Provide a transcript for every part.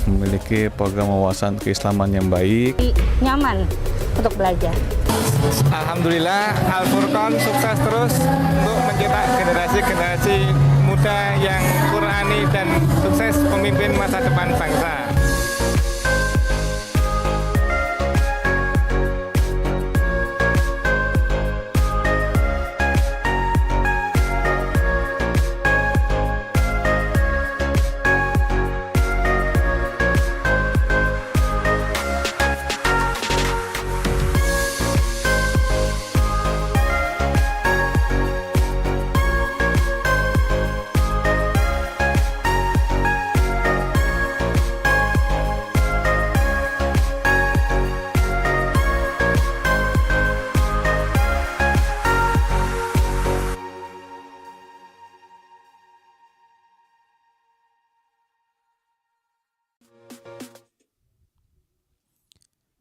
memiliki program wawasan keislaman yang baik, nyaman untuk belajar. Alhamdulillah Al-Furqan sukses terus untuk mencetak generasi-generasi muda yang Qurani dan sukses pemimpin masa depan bangsa.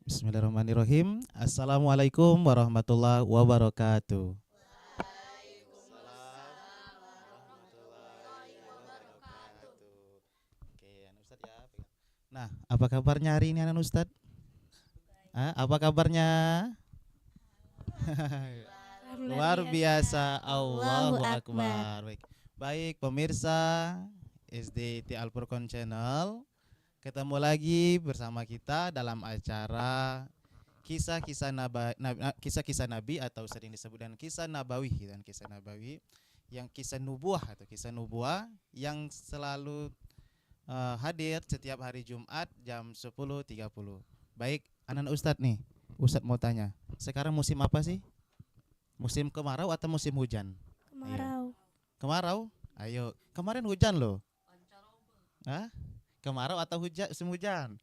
Bismillahirrahmanirrahim. Assalamualaikum warahmatullahi wabarakatuh. Oke, Ustaz ya. Nah, apa kabarnya hari ini anak Ustaz? Apa kabarnya? Luar biasa. Allahu Akbar. Baik, pemirsa SDT Al-Furqan Channel. Ketemu lagi bersama kita dalam acara kisah-kisah Nabi atau sering disebut dengan kisah Nabawi dan kisah Nabawi yang kisah nubuah atau kisah nubuah yang selalu hadir setiap hari Jumat jam 10.30. Baik, anak Ustadz nih. Ustadz mau tanya, sekarang musim apa sih? Musim kemarau atau musim hujan? Kemarau. Ayo. Kemarau? Ayo, kemarin hujan loh. Hah? Kemarau atau musim hujan?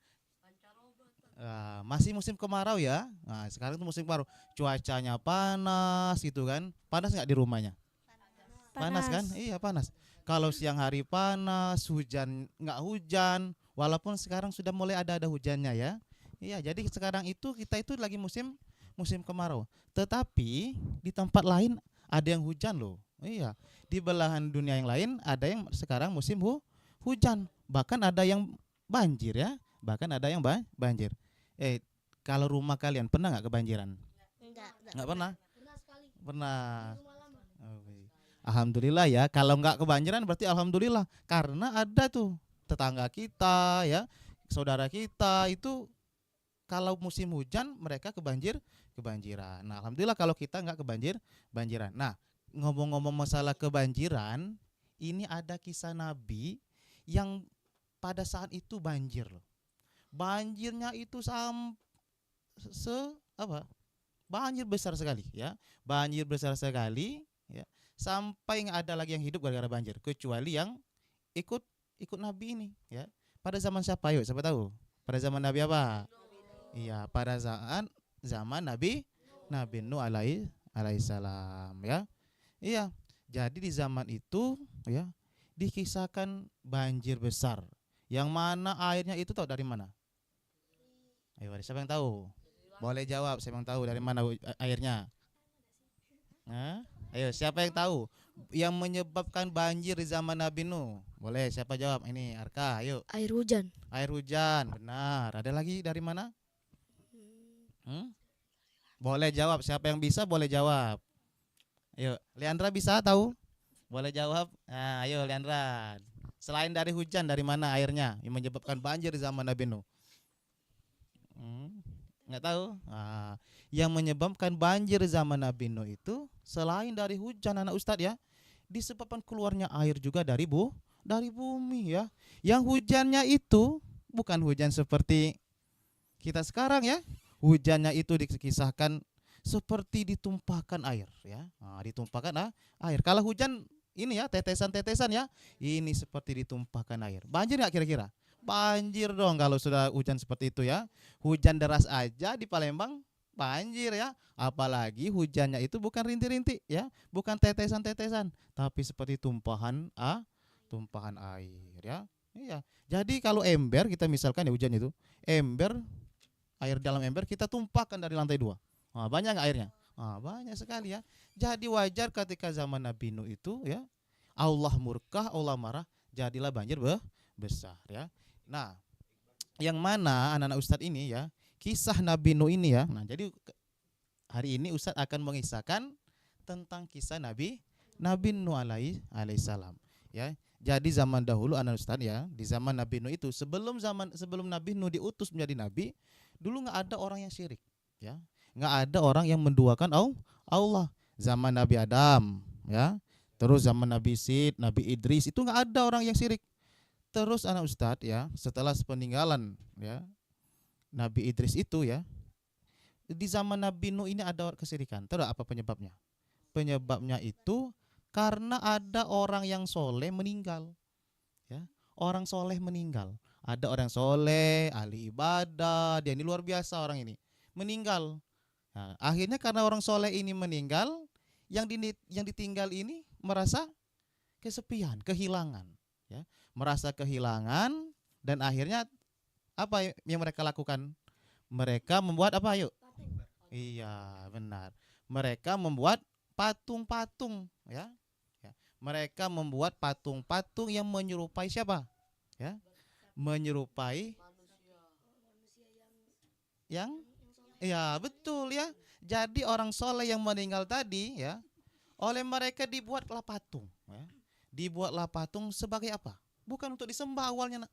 Masih musim kemarau ya. Nah, sekarang itu musim kemarau. Cuacanya panas gitu kan. Panas nggak di rumahnya? Panas kan? Iya panas. Kalau siang hari panas, hujan nggak hujan. Walaupun sekarang sudah mulai ada hujannya ya. Iya, jadi sekarang itu kita itu lagi musim kemarau. Tetapi di tempat lain ada yang hujan loh. Iya, di belahan dunia yang lain ada yang sekarang musim hujan. Bahkan ada yang banjir ya. Bahkan ada yang banjir. Kalau rumah kalian pernah nggak kebanjiran? Nggak pernah? Pernah. Alhamdulillah ya. Kalau nggak kebanjiran berarti alhamdulillah. Karena ada tuh tetangga kita ya, saudara kita itu kalau musim hujan mereka kebanjiran. Nah, alhamdulillah kalau kita nggak banjiran. Nah, ngomong-ngomong masalah kebanjiran, ini ada kisah Nabi yang pada saat itu banjir loh. Banjirnya itu banjir besar sekali ya. Banjir besar sekali ya. Sampai nggak ada lagi yang hidup gara-gara banjir kecuali yang ikut Nabi ini ya. Pada zaman siapa? Yuk, siapa tahu? Pada zaman Nabi apa? Iya, pada zaman Nabi Nuh alaihissalam ya. Iya. Jadi di zaman itu ya dikisahkan banjir besar. Yang mana airnya itu tahu dari mana? Ayo, siapa yang tahu? Boleh jawab, siapa yang tahu dari mana airnya? Ayo, siapa yang tahu? Yang menyebabkan banjir di zaman Nabi Nuh. Boleh, siapa jawab? Ini Arka, ayo. Air hujan. Air hujan, benar. Ada lagi dari mana? Boleh jawab, siapa yang bisa boleh jawab. Ayo, Leandra bisa tahu? Boleh jawab? Nah, ayo Leandra. Selain dari hujan, dari mana airnya yang menyebabkan banjir di zaman Nabi Nuh? Nggak tahu? Yang menyebabkan banjir di zaman Nabi Nuh itu selain dari hujan anak Ustadz ya, disebabkan keluarnya air juga dari bumi ya. Yang hujannya itu bukan hujan seperti kita sekarang ya. Hujannya itu dikisahkan seperti ditumpahkan air ya. Ditumpahkan air. Kalau hujan ini ya tetesan-tetesan ya, ini seperti ditumpahkan air. Banjir nggak kira-kira? Banjir dong kalau sudah hujan seperti itu ya. Hujan deras aja di Palembang banjir ya. Apalagi hujannya itu bukan rintik-rintik ya, bukan tetesan-tetesan, tapi seperti tumpahan air ya. Iya. Jadi kalau ember kita misalkan ya hujan itu, air dalam ember kita tumpahkan dari lantai 2. Banyak nggak airnya? Banyak sekali ya. Jadi wajar ketika zaman Nabi Nuh itu ya, Allah murka, Allah marah, jadilah banjir besar ya. Nah, yang mana anak-anak Ustadz ini ya, kisah Nabi Nuh ini ya. Nah, jadi hari ini Ustadz akan mengisahkan tentang kisah Nabi Nuh alaihissalam ya. Jadi zaman dahulu anak Ustadz ya, di zaman Nabi Nuh itu sebelum Nabi Nuh diutus menjadi nabi, dulu nggak ada orang yang syirik ya. Nggak ada orang yang menduakan Allah. Zaman Nabi Adam ya. Terus zaman Nabi Sid, Nabi Idris itu nggak ada orang yang syirik. Terus anak Ustadz ya, setelah peninggalan ya Nabi Idris itu ya, di zaman Nabi Nuh ini ada kesyirikan. Tahu apa penyebabnya? Penyebabnya itu karena ada orang yang soleh meninggal. Ya, orang soleh meninggal. Ada orang soleh, ahli ibadah, dia ini luar biasa orang ini meninggal. Nah, akhirnya karena orang soleh ini meninggal, yang ditinggal ini merasa kesepian, kehilangan. Ya, merasa kehilangan dan akhirnya apa yang mereka lakukan? Mereka membuat apa? Yuk. Iya, benar. Mereka membuat patung-patung, ya. Mereka membuat patung-patung yang menyerupai siapa? Ya. Menyerupai yang ya, betul ya. Jadi orang soleh yang meninggal tadi ya, oleh mereka dibuatlah patung, ya. Dibuatlah patung sebagai apa? Bukan untuk disembah awalnya, nak.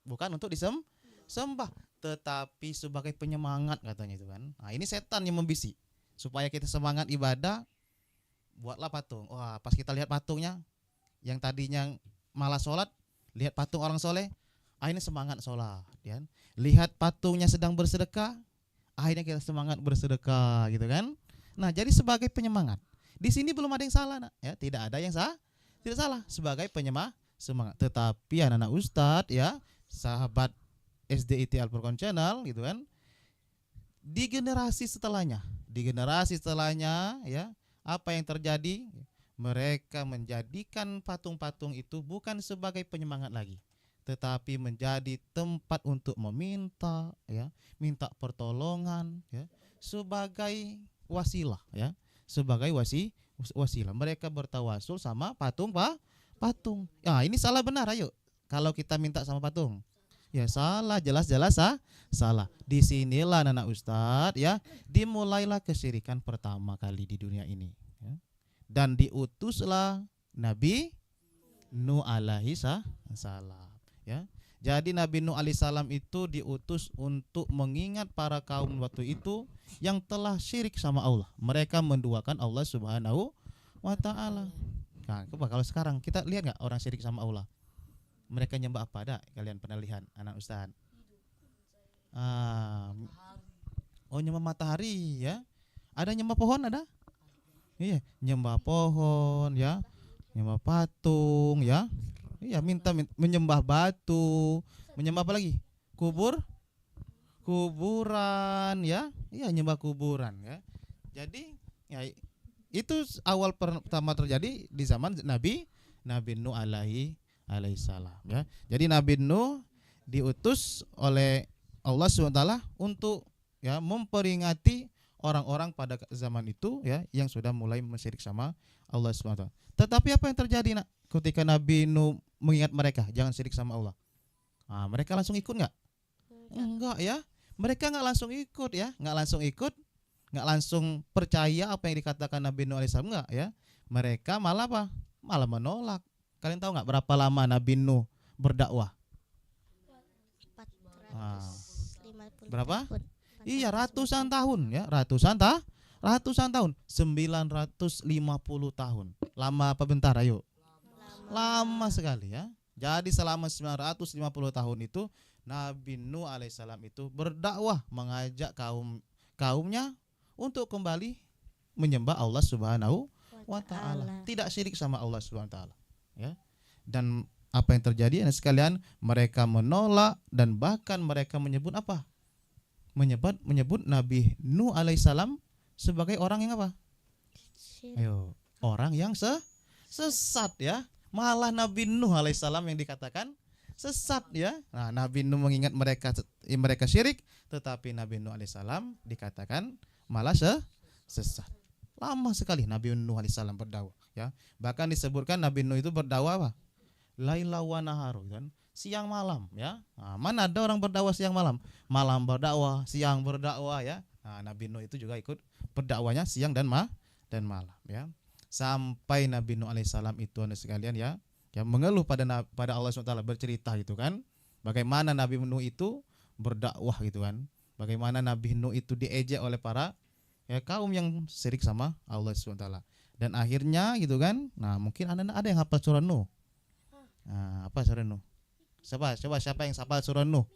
Bukan untuk disembah, tetapi sebagai penyemangat katanya itu kan. Nah, ini setan yang membisik supaya kita semangat ibadah, buatlah patung. Wah, pas kita lihat patungnya yang tadinya malah sholat, lihat patung orang soleh, akhirnya semangat sholat, ya. Lihat patungnya sedang bersedekah, akhirnya kita semangat bersedekah, gitu kan. Nah, jadi sebagai penyemangat. Di sini belum ada yang salah, nak, ya. Tidak ada yang tidak salah sebagai semangat. Tetapi anak-anak Ustadz ya, sahabat SDIT Al-Furqan Channel gitu kan, di generasi setelahnya ya, apa yang terjadi? Mereka menjadikan patung-patung itu bukan sebagai penyemangat lagi, tetapi menjadi tempat untuk meminta ya, minta pertolongan ya, sebagai wasilah ya, sebagai wasilah. Mereka bertawasul sama patung. Nah, ini salah benar, ayo. Kalau kita minta sama patung, ya salah, jelas-jelas salah. Disinilah anak Ustadz ya, dimulailah kesyirikan pertama kali di dunia ini ya. Dan diutuslah Nabi Nuh alaihi salam ya. Jadi Nabi Nuh alaihi salam itu diutus untuk mengingat para kaum waktu itu yang telah syirik sama Allah. Mereka menduakan Allah Subhanahu wa ta'ala. Nah, kalau sekarang kita lihat nggak orang syirik sama Allah? Mereka nyembah apa? Ada kalian pernah lihat anak Ustaz? Nyembah matahari ya. Ada nyembah pohon ada? Iya, nyembah pohon ya. Nyembah patung ya. Iya, menyembah batu, menyembah apa lagi? Kuburan ya. Iya, nyembah kuburan ya. Jadi ya itu awal pertama terjadi di zaman Nabi Nuh alaihi salam ya. Jadi Nabi Nuh diutus oleh Allah SWT untuk ya memperingati orang-orang pada zaman itu ya yang sudah mulai mensyirik sama Allah SWT. Tetapi apa yang terjadi, nak, ketika Nabi Nuh mengingat mereka jangan syirik sama Allah? Nah, mereka langsung ikut nggak? Enggak ya. Mereka nggak langsung ikut ya, nggak langsung percaya apa yang dikatakan Nabi Nuh alaihissalam, enggak ya. Mereka malah apa? Malah menolak. Kalian tahu nggak berapa lama Nabi Nuh berdakwah? 450 berapa? tahun. Iya, ratusan tahun ya, ratusan tahun, 950 tahun. Lama apa bentar, ayo? Lama sekali ya. Jadi selama 950 tahun itu Nabi Nuh alaihissalam itu berdakwah, mengajak kaumnya untuk kembali menyembah Allah Subhanahu wa ta'ala, tidak syirik sama Allah Subhanahu wa ta'ala ya. Dan apa yang terjadi anak sekalian, mereka menolak dan bahkan mereka menyebut apa? Menyebut Nabi Nuh alaihissalam sebagai orang yang apa? Ayo, orang yang sesat ya. Malah Nabi Nuh alaihissalam yang dikatakan sesat ya. Nah, Nabi Nuh mengingat mereka syirik, tetapi Nabi Nuh alaihissalam dikatakan malah sesat. Lama sekali Nabi Nuh alaihissalam berdakwah ya. Bahkan disebutkan Nabi Nuh itu berdakwah apa? Laila wa naharu kan. siang malam ya. Nah, mana ada orang berdakwah siang malam? Malam berdakwah, siang berdakwah ya. Nah, Nabi Nuh itu juga ikut berdakwahnya siang dan malam ya. Sampai Nabi Nuh alaihissalam itu anda sekalian ya, yang mengeluh pada Allah SWT, bercerita gitu kan. Bagaimana Nabi Nuh itu berdakwah gitu kan. Bagaimana Nabi Nuh itu diejek oleh para ya kaum yang syirik sama Allah SWT. Dan akhirnya gitu kan. Nah, mungkin ada yang hafal surah Nuh. Nah, apa surah Nuh? Coba siapa yang hafal surah Nuh?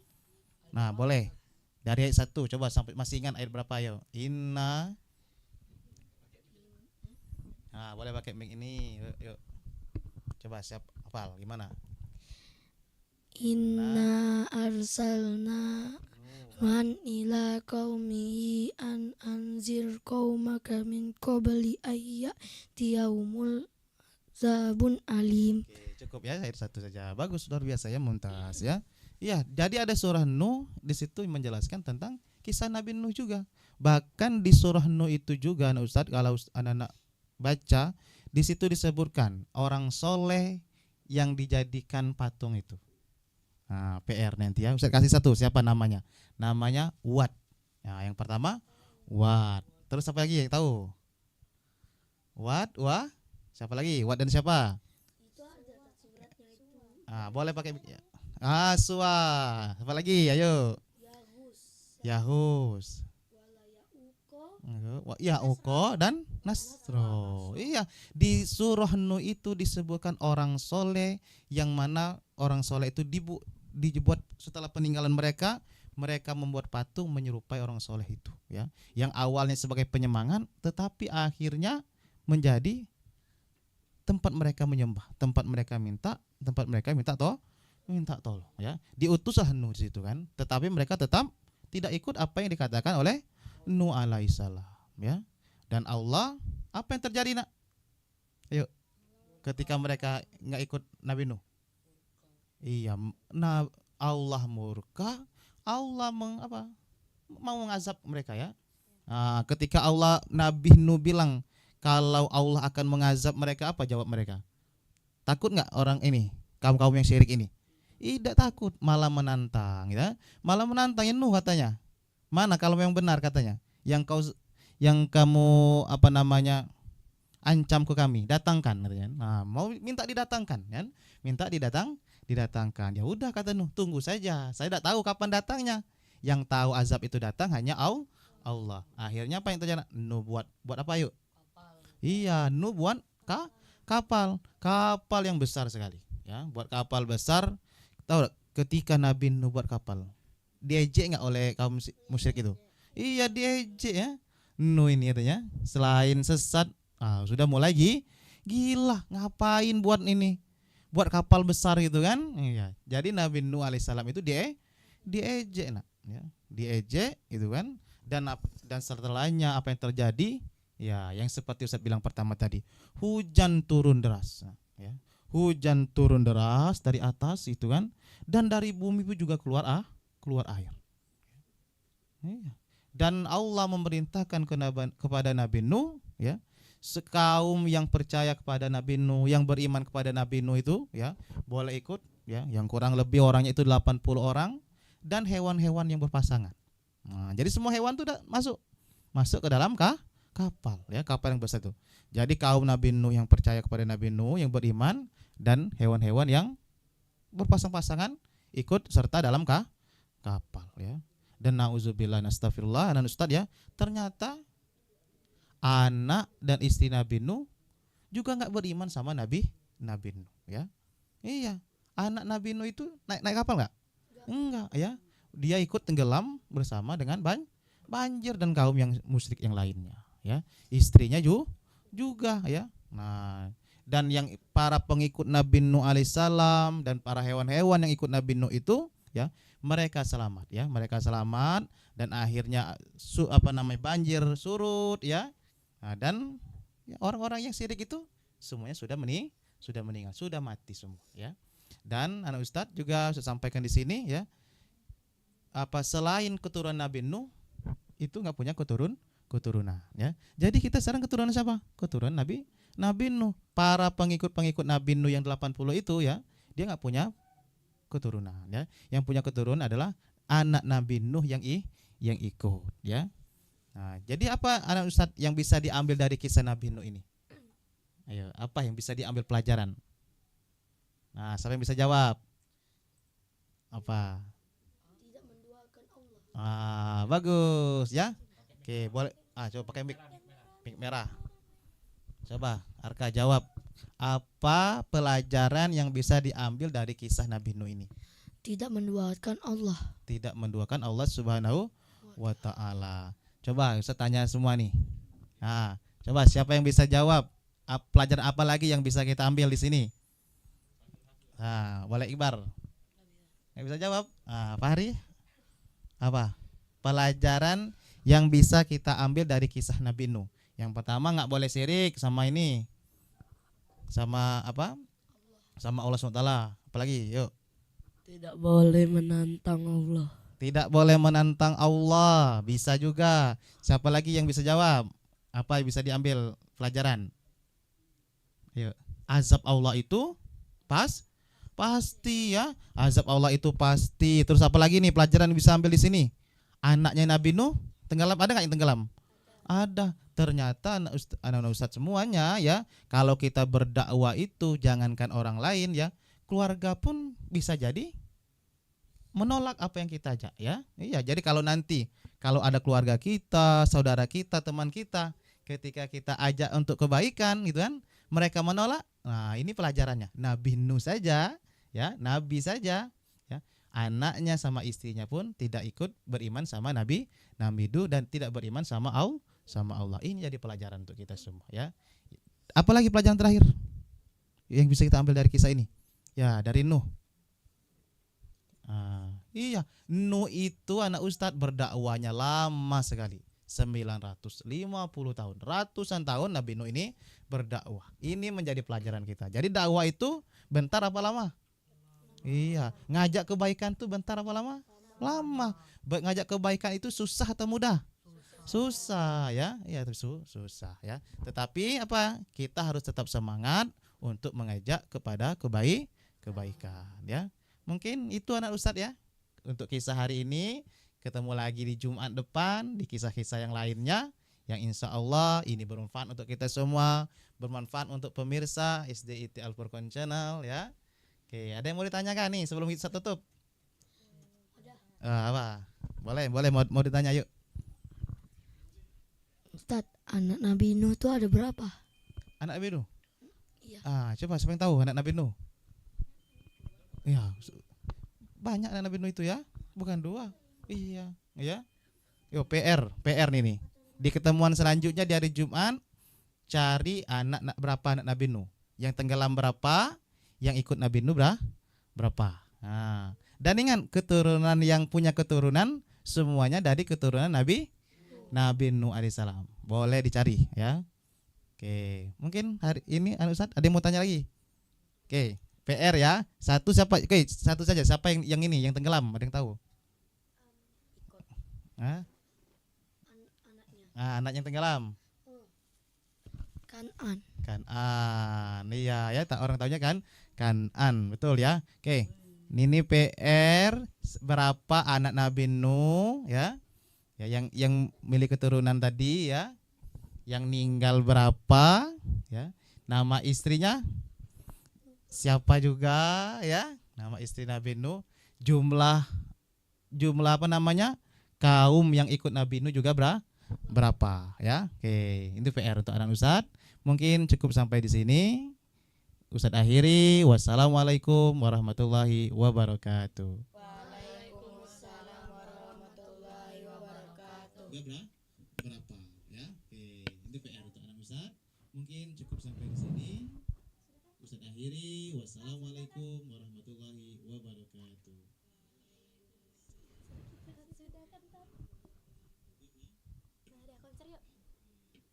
Nah, boleh. Dari ayat 1 coba sampai masih ingat ayat berapa ayo? Inna. Nah, boleh pakai mic ini. Yuk. Coba siap hafal gimana? Inna arsalna man ila qaumihi an anzir qaumaka min qabli ayyatiyaumul zabun alim. Oke, cukup ya ayat 1 saja. Bagus, luar biasa ya, Mumtaz ya. Iya, jadi ada surah Nuh di situ menjelaskan tentang kisah Nabi Nuh juga. Bahkan di surah Nuh itu juga, nah Ustadz, kalau anak-anak baca di situ disebutkan orang soleh yang dijadikan patung itu. Nah, PR nanti ya. Ustadz kasih satu, siapa namanya? Namanya Wat. Nah, yang pertama Wat. Terus apa lagi yang tahu? Wat, siapa lagi? Wat dan siapa? Ah, boleh pakai Aswa. Apa lagi? Ayo. Yahus. Ya'uko dan Nasro. Iya, di surah Nuh itu disebutkan orang soleh, yang mana orang soleh itu dibuat setelah peninggalan mereka membuat patung menyerupai orang soleh itu ya. Yang awalnya sebagai penyemangat tetapi akhirnya menjadi tempat mereka menyembah, tempat mereka minta tolong ya. Diutuslah Nuh di situ kan. Tetapi mereka tetap tidak ikut apa yang dikatakan oleh Nuh alaihissalam ya. Dan Allah, apa yang terjadi nak? Ayo, ketika mereka nggak ikut Nabi Nuh, iya, Allah murka, Allah mau mengazab mereka ya. Nah, ketika Nabi Nuh bilang kalau Allah akan mengazab mereka, apa jawab mereka? Takut nggak orang ini, kaum yang syirik ini? Tidak takut, malah menantang ya. Malah menantang ya Nuh katanya. Mana kalau yang benar katanya? Yang kamu ancam ke kami, datangkan katanya. Nah, mau minta didatangkan kan? Minta didatangkan. Ya udah kata Nuh, tunggu saja. Saya tidak tahu kapan datangnya. Yang tahu azab itu datang hanya Allah. Akhirnya apa yang terjadi? Nuh buat apa yuk? Kapal. Iya, Nuh buat kapal yang besar sekali. Ya, buat kapal besar. Tahu ketika Nabi Nuh buat kapal, diejek nggak oleh kaum musyrik itu? Iya, diejek ya. Nuh ini katanya selain sesat, sudah mulai gila, ngapain buat ini? Buat kapal besar gitu kan? Iya. Jadi Nabi Nuh alaihissalam itu diejek nak, ya. Diejek gitu kan? Dan setelahnya apa yang terjadi? Ya, yang seperti Ustaz bilang pertama tadi, hujan turun deras, ya. Hujan turun deras dari atas itu kan, dan dari bumi itu juga keluar air. Ya. Dan Allah memerintahkan kepada Nabi Nuh ya, sekaum yang percaya kepada Nabi Nuh, yang beriman kepada Nabi Nuh itu ya, boleh ikut ya, yang kurang lebih orangnya itu 80 orang, dan hewan-hewan yang berpasangan. Nah, jadi semua hewan itu udah masuk ke dalam kapal ya, kapal yang besar itu. Jadi kaum Nabi Nuh yang percaya kepada Nabi Nuh, yang beriman, dan hewan-hewan yang berpasang-pasangan ikut serta dalam kapal ya. Dan na'udzubillah, astagfirullah, anak Ustaz ya, ternyata anak dan istri Nabi Nuh juga nggak beriman sama Nabi Nuh ya. Iya, anak Nabi Nuh itu naik kapal nggak? Enggak ya. Dia ikut tenggelam bersama dengan banjir dan kaum yang musyrik yang lainnya ya. Istrinya juga ya. Nah, dan yang para pengikut Nabi Nuh alaihissalam dan para hewan-hewan yang ikut Nabi Nuh itu ya, mereka selamat ya, mereka selamat, dan akhirnya banjir surut ya. Nah, dan ya, orang-orang yang syirik itu semuanya sudah meninggal, sudah mati semua ya. Dan anak Ustadz juga saya sampaikan di sini ya, selain keturunan Nabi Nuh itu nggak punya keturunan ya. Jadi kita sekarang keturunan siapa? Keturunan Nabi Nuh. Para pengikut Nabi Nuh yang 80 itu ya, dia nggak punya keturunan ya. Yang punya keturunan adalah anak Nabi Nuh yang ikut ya. Nah, jadi apa anak Ustadz yang bisa diambil dari kisah Nabi Nuh ini? Ayo, apa yang bisa diambil pelajaran? Nah, siapa yang bisa jawab? Apa? Tidak menduakan Allah. Bagus ya. Oke, boleh. Coba pakai mic merah. Coba Arka jawab. Apa pelajaran yang bisa diambil dari kisah Nabi Nuh ini? Tidak menduakan Allah. Tidak menduakan Allah Subhanahu wa taala. Coba Ustaz tanya semua nih. Nah, coba siapa yang bisa jawab? Pelajaran apa lagi yang bisa kita ambil di sini? Nah, boleh Iqbar. Yang bisa jawab? Fahri? Apa? Pelajaran yang bisa kita ambil dari kisah Nabi Nuh. Yang pertama, nggak boleh syirik sama ini. Sama apa? Sama Allah SWT. Apalagi? Yuk. Tidak boleh menantang Allah. Tidak boleh menantang Allah. Bisa juga. Siapa lagi yang bisa jawab? Apa yang bisa diambil pelajaran? Yuk. Azab Allah itu pasti ya. Azab Allah itu pasti. Terus apa lagi nih pelajaran yang bisa ambil di sini? Anaknya Nabi Nuh tenggelam, ada nggak yang tenggelam? Ada. Ternyata anak-anak Ustadz semuanya ya, kalau kita berdakwah itu jangankan orang lain ya, keluarga pun bisa jadi menolak apa yang kita ajak ya. Iya, jadi kalau nanti kalau ada keluarga kita, saudara kita, teman kita, ketika kita ajak untuk kebaikan gitu kan, mereka menolak. Nah, ini pelajarannya. Nabi Nuh saja ya, nabi saja ya, anaknya sama istrinya pun tidak ikut beriman sama Nabi Nuh dan tidak beriman sama Allah. Ini jadi pelajaran untuk kita semua ya. Apalagi pelajaran terakhir yang bisa kita ambil dari kisah ini? Ya, dari Nuh. Iya, Nuh itu anak Ustadz berdakwahnya lama sekali. 950 tahun, ratusan tahun Nabi Nuh ini berdakwah. Ini menjadi pelajaran kita. Jadi dakwah itu bentar apa lama? Iya, ngajak kebaikan itu bentar apa lama? Lama. Ngajak kebaikan itu susah atau mudah? Susah ya, iya susah ya. Tetapi apa? Kita harus tetap semangat untuk mengajak kepada kebaikan ya. Mungkin itu anak Ustadz ya. Untuk kisah hari ini, ketemu lagi di Jumat depan di kisah-kisah yang lainnya yang insya Allah ini bermanfaat untuk kita semua, bermanfaat untuk pemirsa SDIT Al-Furqan Channel ya. Oke, ada yang mau ditanyakan nih sebelum kita tutup? Apa? Boleh mau ditanya yuk. Ustadz, anak Nabi Nuh itu ada berapa? Anak Nabi Nuh? Iya. Coba siapa yang tahu anak Nabi Nuh? Iya, banyak anak Nabi Nuh itu ya, bukan 2. Iya, ya. Yo PR nih. Di ketemuan selanjutnya di hari Jumat, cari berapa anak Nabi Nuh. Yang tenggelam berapa, yang ikut Nabi Nuh berapa. Nah, dan ingat keturunan yang punya keturunan semuanya dari keturunan Nabi Nuh alaihissalam. Boleh dicari ya. Oke, mungkin hari ini Ustadz ada yang mau tanya lagi? Oke, PR ya. Satu siapa? Oke, satu saja. Siapa yang ini yang tenggelam? Ada yang tahu? Anak yang tenggelam. Kanan. Iya ya, orang tahunya kan Kanan, betul ya. Oke. Ini PR berapa anak Nabi Nuh ya? Ya yang milik keturunan tadi ya. Yang meninggal berapa ya? Nama istrinya siapa juga ya? Nama istri Nabi Nuh, jumlah apa namanya? Kaum yang ikut Nabi Nuh juga berapa ya? Oke, ini PR untuk anak Ustadz. Mungkin cukup sampai di sini. Ustadz akhiri. Wassalamualaikum warahmatullahi wabarakatuh. Waalaikumsalam warahmatullahi wabarakatuh. Berapa ya? Oke, ini PR untuk anak Ustadz. Mungkin cukup sampai di sini. Ustadz akhiri. Wassalamualaikum warahmatullahi wabarakatuh. Sudah kan Tat? Nah, ada konser yuk.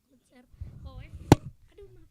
Konser. Aduh maaf.